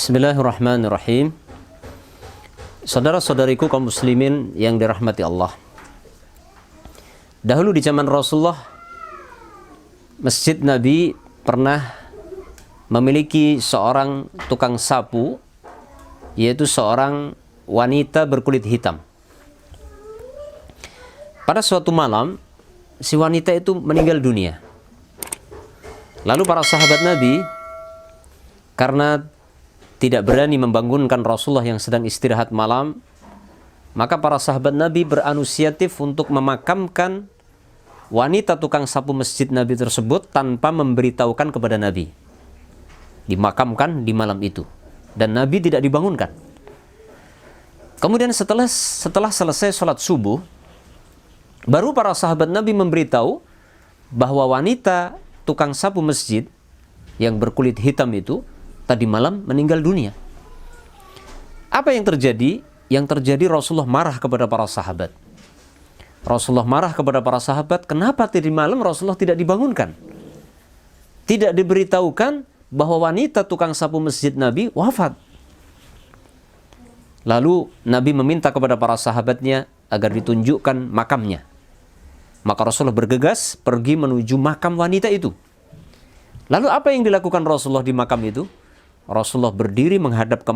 Bismillahirrahmanirrahim. Saudara-saudariku kaum muslimin yang dirahmati Allah. Dahulu di zaman Rasulullah, Masjid Nabi pernah memiliki seorang tukang sapu, yaitu seorang wanita berkulit hitam. Pada suatu malam, si wanita itu meninggal dunia. Lalu para sahabat Nabi, karena tidak berani membangunkan Rasulullah yang sedang istirahat malam, maka para sahabat Nabi berinisiatif untuk memakamkan wanita tukang sapu masjid Nabi tersebut tanpa memberitahukan kepada Nabi. Dimakamkan di malam itu, dan Nabi tidak dibangunkan. Kemudian setelah selesai sholat subuh, baru para sahabat Nabi memberitahu bahwa wanita tukang sapu masjid yang berkulit hitam itu tadi malam meninggal dunia. Apa yang terjadi? Yang terjadi Rasulullah marah kepada para sahabat. Rasulullah marah kepada para sahabat, kenapa tadi malam Rasulullah tidak dibangunkan? Tidak diberitahukan bahwa wanita tukang sapu masjid Nabi wafat. Lalu Nabi meminta kepada para sahabatnya agar ditunjukkan makamnya. Maka Rasulullah bergegas pergi menuju makam wanita itu. Lalu apa yang dilakukan Rasulullah di makam itu? Rasulullah berdiri menghadap ke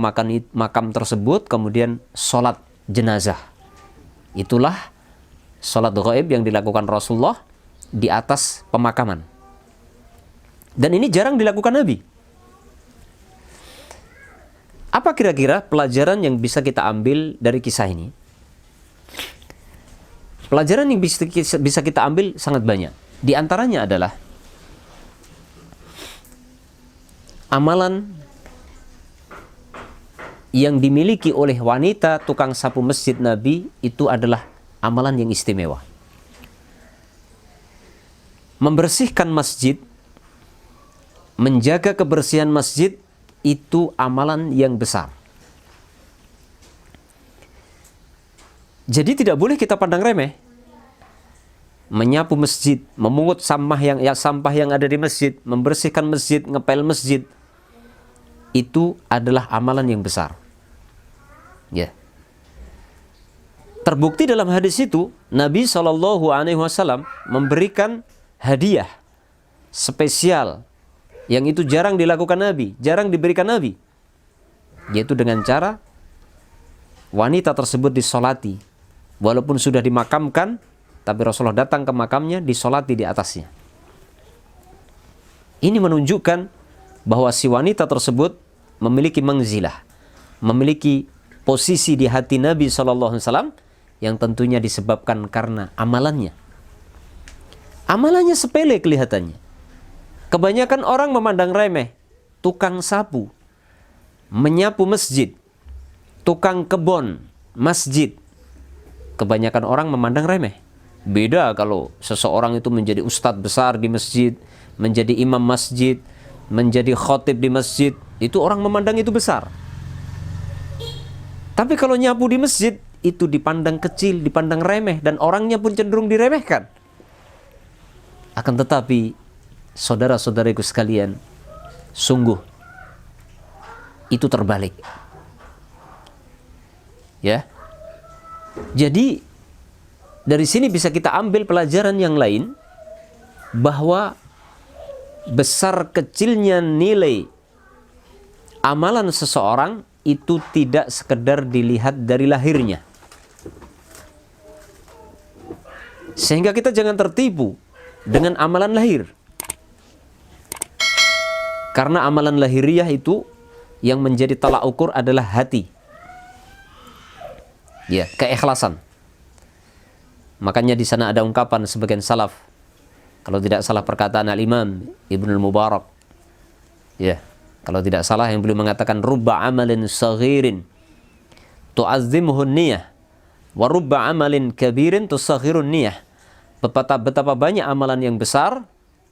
makam tersebut, kemudian sholat jenazah. Itulah sholat ghaib yang dilakukan Rasulullah di atas pemakaman. Dan ini jarang dilakukan Nabi. Apa kira-kira pelajaran yang bisa kita ambil dari kisah ini? Pelajaran yang bisa kita ambil sangat banyak. Di antaranya adalah amalan yang dimiliki oleh wanita tukang sapu masjid Nabi itu adalah amalan yang istimewa. Membersihkan masjid, menjaga kebersihan masjid, itu amalan yang besar. Jadi tidak boleh kita pandang remeh. Menyapu masjid, memungut sampah yang ada di masjid, membersihkan masjid, ngepel masjid, itu adalah amalan yang besar. Ya. Terbukti dalam hadis itu, Nabi SAW memberikan hadiah spesial yang itu jarang dilakukan Nabi, jarang diberikan Nabi, yaitu dengan cara wanita tersebut disolati, walaupun sudah dimakamkan, tapi Rasulullah datang ke makamnya, disolati di atasnya. Ini menunjukkan bahwa si wanita tersebut memiliki manzilah, memiliki posisi di hati Nabi SAW yang tentunya disebabkan karena amalannya. Amalannya sepele kelihatannya. Kebanyakan orang memandang remeh tukang sapu, menyapu masjid, tukang kebon masjid. Kebanyakan orang memandang remeh. Beda kalau seseorang itu menjadi ustadz besar di masjid, menjadi imam masjid, menjadi khotib di masjid, itu orang memandang itu besar. Tapi kalau nyapu di masjid, itu dipandang kecil, dipandang remeh, dan orangnya pun cenderung diremehkan. Akan tetapi, saudara-saudariku sekalian, sungguh itu terbalik. Ya. Jadi dari sini bisa kita ambil pelajaran yang lain, bahwa besar kecilnya nilai amalan seseorang itu tidak sekedar dilihat dari lahirnya. Sehingga kita jangan tertipu dengan amalan lahir. Karena amalan lahiriah itu yang menjadi tolak ukur adalah hati. Ya, keikhlasan. Makanya di sana ada ungkapan sebagian salaf, kalau tidak salah perkataan Al-Imam Ibnul Mubarak, ya, kalau tidak salah yang beliau mengatakan, rubba amalin saghirin tu'azzimuhun niyah wa rubba amalin kabirin tusaghirun niyah. Betapa banyak amalan yang besar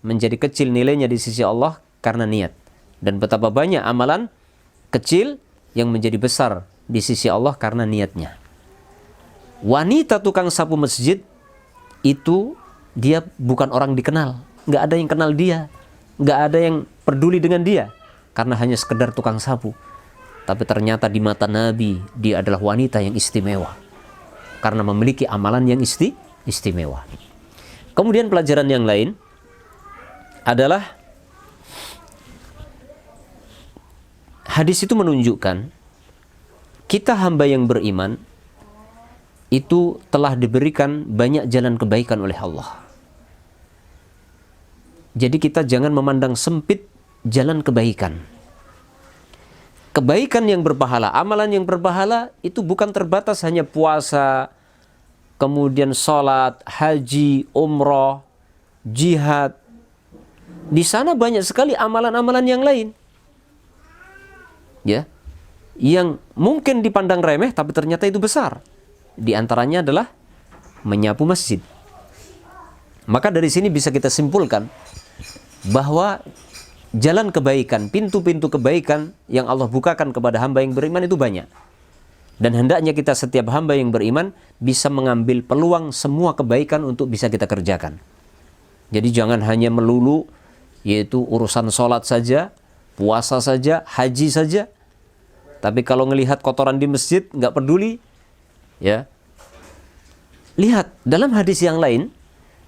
menjadi kecil nilainya di sisi Allah karena niat, dan betapa banyak amalan kecil yang menjadi besar di sisi Allah karena niatnya. Wanita tukang sapu masjid itu dia bukan orang dikenal, nggak ada yang kenal dia, nggak ada yang peduli dengan dia, karena hanya sekedar tukang sapu. tapi ternyata di mata Nabi dia adalah wanita yang istimewa karena memiliki amalan yang istimewa. Kemudian pelajaran yang lain adalah hadis itu menunjukkan kita hamba yang beriman itu telah diberikan banyak jalan kebaikan oleh Allah. Jadi kita jangan memandang sempit jalan kebaikan. Kebaikan yang berpahala, amalan yang berpahala itu bukan terbatas hanya puasa, kemudian sholat, haji, umroh, jihad. Di sana banyak sekali amalan-amalan yang lain. Ya, yang mungkin dipandang remeh tapi ternyata itu besar. Di antaranya adalah menyapu masjid. Maka dari sini bisa kita simpulkan bahwa jalan kebaikan, pintu-pintu kebaikan yang Allah bukakan kepada hamba yang beriman itu banyak. Dan hendaknya kita setiap hamba yang beriman bisa mengambil peluang semua kebaikan untuk bisa kita kerjakan. Jadi jangan hanya melulu yaitu urusan sholat saja, puasa saja, haji saja. Tapi kalau ngelihat kotoran di masjid nggak peduli, ya. Lihat dalam hadis yang lain,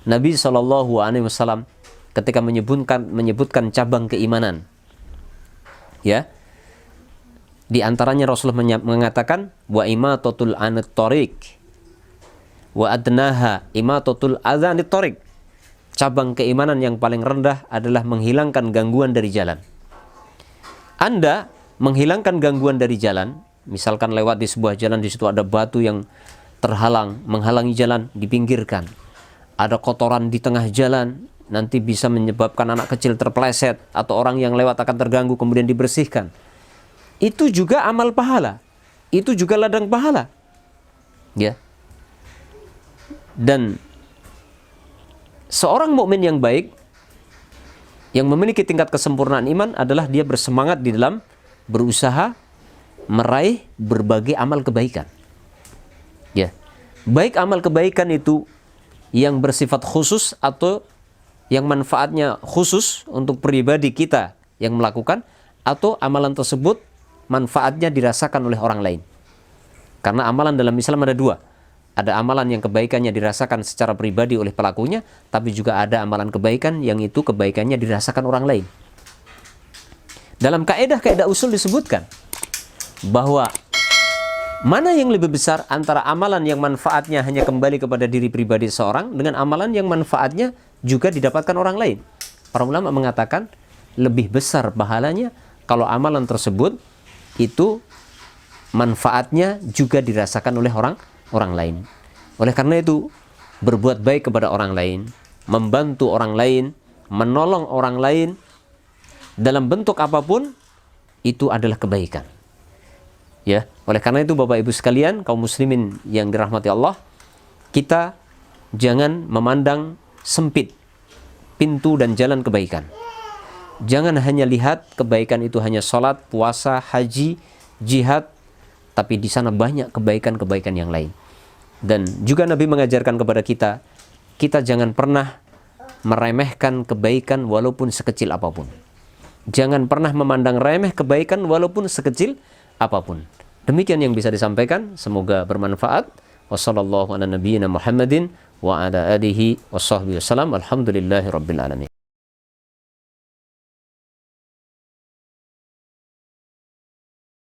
Nabi SAW ketika menyebutkan cabang keimanan, ya, di antaranya Rasulullah mengatakan wa imatatul anit thoriq wa adnaha imatatul adhanit thoriq. Cabang keimanan yang paling rendah adalah menghilangkan gangguan dari jalan. Anda menghilangkan gangguan dari jalan, misalkan lewat di sebuah jalan, di situ ada batu yang terhalang, menghalangi jalan, dipinggirkan. Ada kotoran di tengah jalan, nanti bisa menyebabkan anak kecil terpeleset atau orang yang lewat akan terganggu, kemudian dibersihkan. Itu juga amal pahala. Itu juga ladang pahala. Ya. Dan seorang mukmin yang baik yang memiliki tingkat kesempurnaan iman adalah dia bersemangat di dalam berusaha meraih berbagai amal kebaikan. Ya. Baik amal kebaikan itu yang bersifat khusus atau yang manfaatnya khusus untuk pribadi kita yang melakukan, atau amalan tersebut manfaatnya dirasakan oleh orang lain. Karena amalan dalam Islam ada dua. Ada amalan yang kebaikannya dirasakan secara pribadi oleh pelakunya, tapi juga ada amalan kebaikan yang itu kebaikannya dirasakan orang lain. Dalam kaidah-kaidah usul disebutkan bahwa mana yang lebih besar antara amalan yang manfaatnya hanya kembali kepada diri pribadi seorang dengan amalan yang manfaatnya juga didapatkan orang lain. Para ulama mengatakan lebih besar pahalanya kalau amalan tersebut itu manfaatnya juga dirasakan oleh orang lain. Oleh karena itu, berbuat baik kepada orang lain, membantu orang lain, menolong orang lain dalam bentuk apapun itu adalah kebaikan. Ya, oleh karena itu Bapak Ibu sekalian, kaum muslimin yang dirahmati Allah, kita jangan memandang sempit pintu dan jalan kebaikan. Jangan hanya lihat kebaikan itu hanya sholat, puasa, haji, jihad, tapi di sana banyak kebaikan-kebaikan yang lain. Dan juga Nabi mengajarkan kepada kita, kita jangan pernah meremehkan kebaikan walaupun sekecil apapun. Jangan pernah memandang remeh kebaikan walaupun sekecil apapun. Demikian yang bisa disampaikan, semoga bermanfaat. Wassallallahu ala nabiyyina Muhammadin wa ala alihi washabbihi wasallam. Alhamdulillahirabbil alamin.